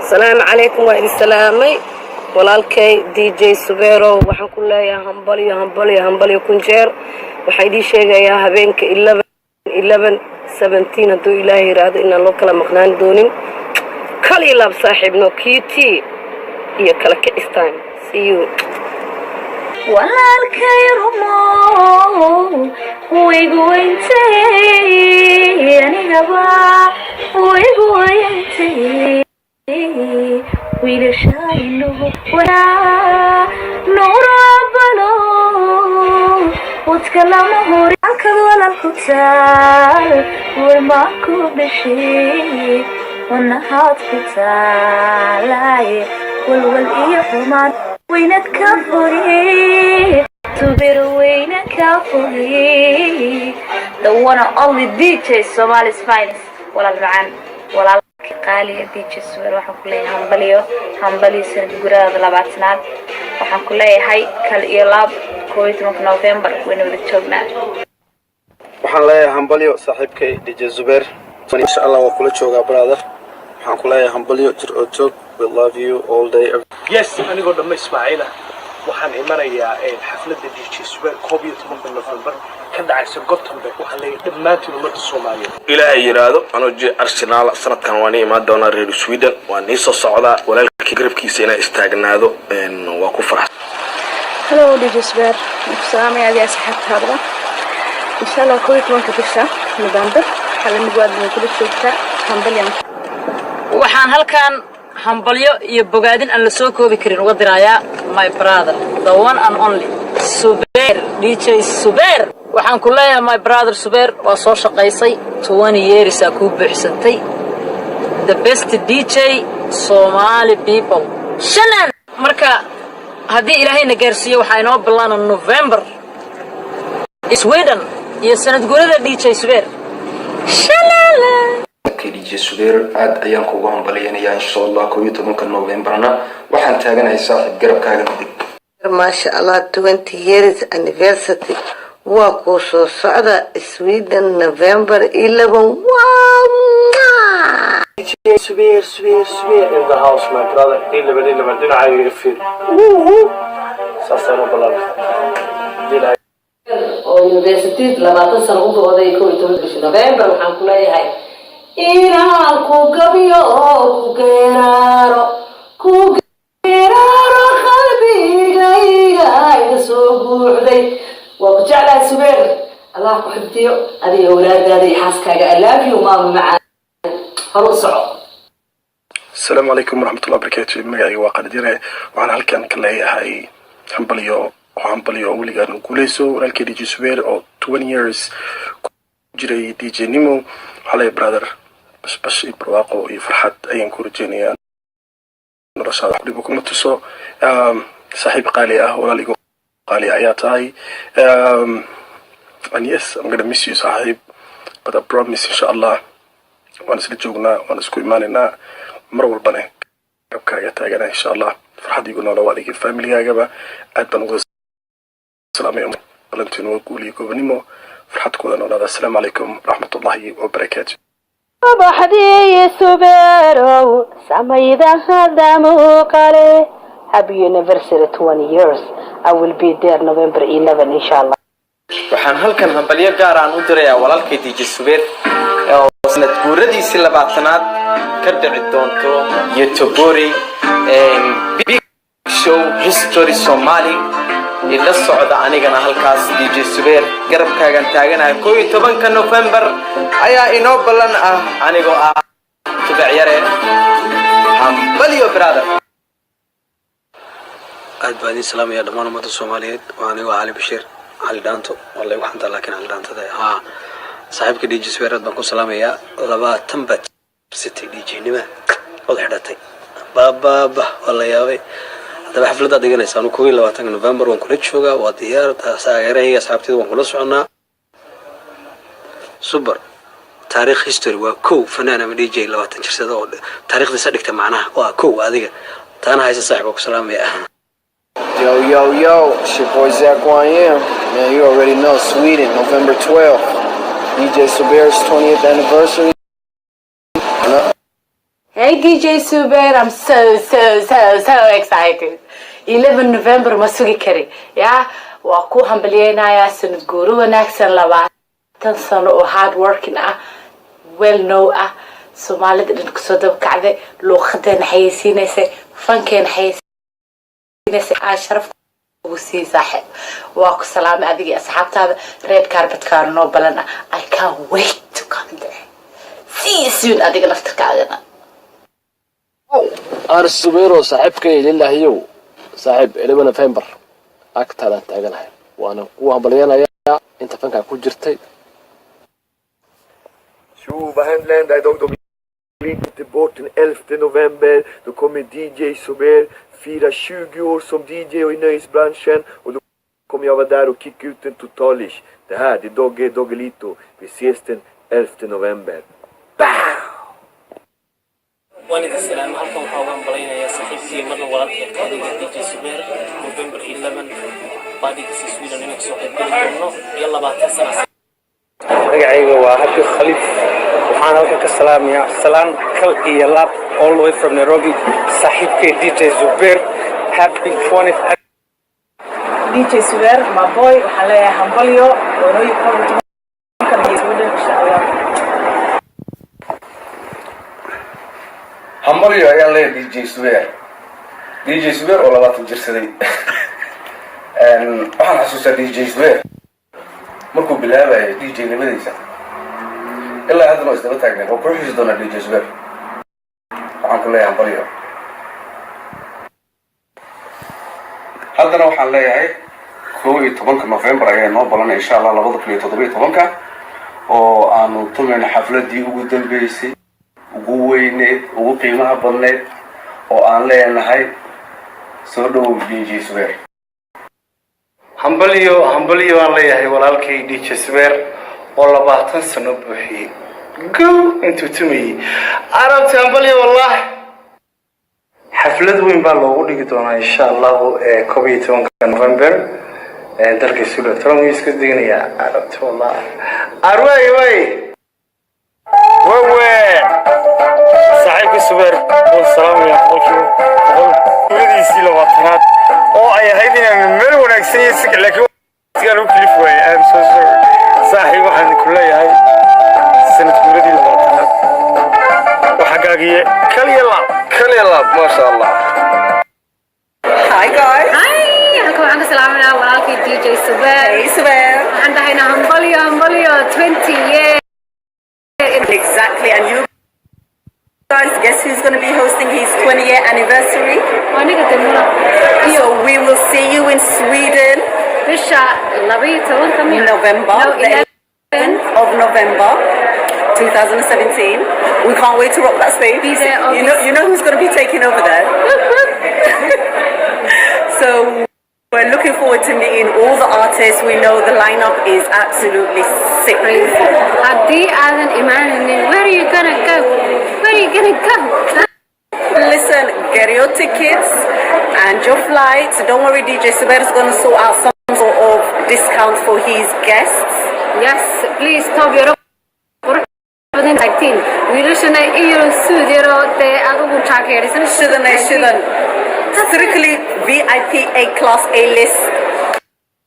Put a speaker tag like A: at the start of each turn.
A: السلام عليكم وإن سلامي walaalkay DJ Subero waxaan ku leeyahay hambalyo kunjeer waxay idin sheegayaa habeenka 11 haduu Ilaahay raado inaan loo kala maqnaan doonin kali lab saaxiibno QT iyo kala kicistaan see you walaalkay rumo wiigu intay anigaba wiigu intay ويل شايله ولا نور بلو وتكلمه عنك ولا القتال والماكو بشي والنهات قتال والولي حمان وينك كفري تبير وينك كفري the one and only DJ Somali's finest ولا المعان ولا قالي DJ Subero waxaan ku leeyahay hambaliyo sanad gurada labaatanaad waxaan ku leeyahay kal iyo laab 11 November wayna wada joognaa
B: waxaan leeyahay hambaliyo saaxiibkay DJ Subero insha Allah waa kula joogaa brother waxaan ku leeyahay hambaliyo jir oo joog we love you all day
C: yes anigoo dhamma Ismaaciila waxaan imanayaa xafladda DJ Subero 11 November كدعس قطهم بك وحلي دماتي ومرت الصومالية.
D: إلى يرادو أنا جي أرسنال سنة كان واني ما دونا ريال السويدن ونيسو الصعداء ولا كيقرب كيسينا استاغنادو إن واكو فرح.
E: Hello DJ Subero السلام عليكم يا صحة هذا إن شاء الله كل يوم كتشة نوفمبر حلا نقعد من كل شوكة همبليان.
F: وحان هل كان همبليو يبقادين أن لسوكو بكرين ودرايا my brother the one and only Subero DJ Subero. waxaan ku leeyahay my brother Subero waa soo shaqaysay 20 years ku bixisantay the best DJ Somali people shanan marka hadii ilaahayna gaarsiiyo waxa inoo bilaana November Sweden iyo sanad guurada DJ Subero shalala
G: DJ Subero aad ayaan kugu hambalyeynaya insha Allah 11 Novemberna waxaan taaganahay saaxiib garabkaaga midig
A: ما شاء الله 20 years anniversary وكوسو صعدة Sweden November 11
C: Subero in the house my brother 11 دين عاير فين ساسانو بلاد
F: oo university labaatan sano u dooday 11 November waxaan ku leeyahay inaan ku gabiyo ku geeraro qalbigayga iga soo buuxday وجعل Subero الله كحبتيو هذه أولاد هذه حاسكا ألافي وماما معانا فرصعوا
B: السلام عليكم ورحمة الله وبركاته مقاعي واقع ديري وعن هالكان كلاهي هاي همبليو أوليغان وقوليسو ولكن DJ Subero أو 20 years جري DJ نيمو علي برادر بس برواقو يفرحات أين كورجيني نرشاد بكم تسو صاحب قالي ولا ليقو قالي آياتي and yes I'm gonna miss you صاحب but I promise إن شاء الله وأنا سلجونا وأنا سكوي ماننا مرة البنات كايا تاجنا إن شاء الله فرحة يقولنا لو عليك الفاميلي يا جماعة أدبن السلام عليكم بلنتين وقولي كوبنيمو فرحة كلنا السلام عليكم ورحمة الله وبركاته
E: بحدي Subero سميدا هذا مقالي Happy anniversary 20 years I will be there November 11 inshallah
H: waxaan halkan hambalyo gaar ah u dirayaa walaalkay DJ Subero oo sanad guuradiisii labaatanaad ka dhici doonto Yetobori big show history Somali ila socda anigana halkaas DJ Subero garabkaagan taaganahay 11 November ayaa inoo balan ah anigoo ah tubacyare hambalyo brother
B: aad baan islaam ya dhamaan umada Soomaaliyeed waana Ali Bashir Ali Danto wallahi waxaan taa laakiin Ali Danto saaxiibka DJ Subero baan ku salaamayaa 20 bad city DJ nima wada xidhatay baba wallahi yaabay hadaba xafladda dhiganaysa 22 November waan kula joogaa waa diyaar taageerayga asxaabtayda waan kula soconaa super taariikh history waa kow fanaan ama DJ 20 jirsada oo taariikhdiisa dhigta macnaha waa kow adiga taana haysa saaxiibka ku salaamaya
G: Yo, it's your boy Zach YM. Man, you already know Sweden, November 12th. DJ Subero's 20th anniversary.
E: Hey DJ Suber, I'm so excited. 11 November ma sugi kari. Yeah, waa ku hambalyeynaya sanad guuro wanaagsan 20 sano oo hard working ah, well know ah. Soomaalida dhan ku soo dab kacday, luuqadeena xayeysiinaysa, fankeena xayeysiinaysa, sharaf ugu sii saaxib. Waa ku salaamay adiga asxaabtaada red carpet ka noo balana. I can't wait to come there. See you soon adiga laftarkaagana.
I: أرسبيرو صاحبك لله يو صاحب 11 نوفمبر أكتر أنت أجنها وأنا قوة بليانا يا أنت فنك أكون جرتي
J: Jo, vad händer idag? De är inte bort den 11 november. Då kommer DJ Sober fira 20 år som DJ och i nöjesbranschen. Och då kommer jag vara där och kicka ut en totalish. Det här, det är Doggelito. Vi ses den 11 november. Bam!
K: وأنا السلام عليكم وحوام بلينا يا صاحبتي مرة ورد هذه ديجي سوبر نوفمبر 11 بعد كسي سويدن إنك سوق الدنيا يلا بعد سنة.
C: magacayga waa Happy Khalif waxaan halkan ka salaamayaa salaan kal iyo laab all the way from Nairobi saaxiibkay DJ Zubair happy 20th
F: DJ Suber my boy waxaan leeyahay hambalyo oo noo yaqaan kan Sweden insha Allah
D: hambalyo ayaan leeyahay DJ Suber oo 20 jirsaday waxaan xasuustaa DJ Suber markuu bilaabay DJ nimadiisa ilaa hadda isdaba taagnay oo ku xiis doona DJ Suber waxaan ku leeyahay hambalyo haddana waxaan leeyahay 12 November ayaa noo balanay insha Allah 2017 oo aanu tumayna xafladii ugu dambeysay ugu weyneed ugu qiimaha badneed oo aan leenahay soo dhow DJ Suber
C: hambalyo aan leeyahay walaalkay DJ Suber oo 20 sano buuxiyay go intuu tumay arabta hambalyo wallahi xaflad weyn baa loogu dhigi doonaa insha Allah 12 November dalka Suudaan Trump iska dignaya arabta wallahi arway صاحبك سوبر والسلام يا أخوي ولدي سيلا وطنات أو أي هيدنا من مر ونكسي سك لكن قالوا كليف وين أنا صاحب واحد كله هاي سنة ولدي وطنات وحقاقية كل يلا ما شاء الله.
L: Hi guys.
M: Hi. Halkan waxaan ka salaaminaa walaalkii DJ Suber.
L: Hey Suber.
M: Waxaan dhahaynaa hambalyo 20 years.
L: Exactly, and you guys, guess who's going to be hosting his 20-year anniversary? So we will see you in Sweden. November, the 11th of November, 2017. We can't wait to rock that stage. You know who's going to be taking over there. So we're looking forward to meeting all the artists. We know the lineup is absolutely sick.
M: Haddii aadan imaanin, where are you gonna go?
L: Listen, get your tickets and your flights. Don't worry, DJ Suber is going to sort out some sort of discounts for his guests.
M: Yes, please stop your wiilashana iyo suudiro dee adugu jaakeerisan
L: shouldn't strictly VIP A class A list